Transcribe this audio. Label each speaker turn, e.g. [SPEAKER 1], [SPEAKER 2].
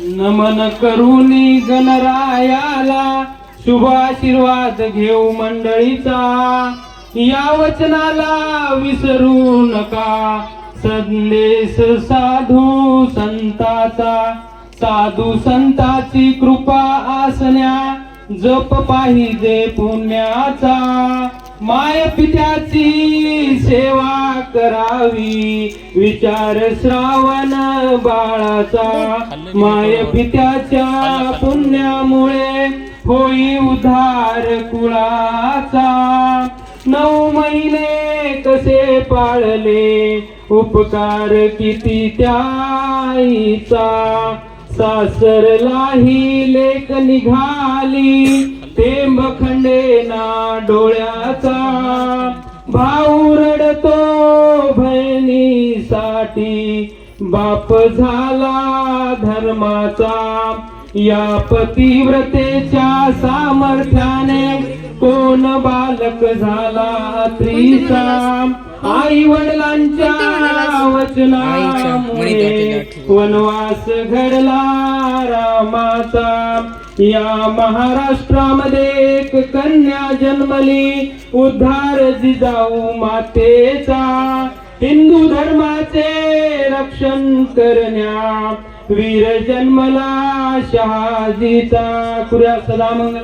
[SPEAKER 1] नमन करुनी गणरायाला शुभ आशीर्वाद घेऊ मंडळीचा, या वचनाला विसरू नका. संदेश साधू संताचा, साधू संताची कृपा आसन्या, जप पाहिजे पुण्याचा. माय पित्याची सेवा करावी, विचार श्रावण बाळाचा. माय पित्याच्या पुण्यामुळे होई उद्धार कुळाचा. 9 महिने कसे पाळले, उपकार किती त्या आईचा. सासरलाही लेक निघाली, थेंब खंडेना डोळ्याचा. भाऊ रडतो बहिणीसाठी, बाप झाला धर्माचा. या पतिव्रतेच्या सामर्थ्याने कोण बालक झाला त्रीचा. आई वडिलांच्या वचनामुळे वनवास घडला रामाचा. या महाराष्ट्रामध्ये एक कन्या जन्मली, उद्धार जिजाऊ मातेचा. हिंदू धर्माचे रक्षण करण्या, वीर जन्मला शहाजीचा. कुर्या सदा मंगल.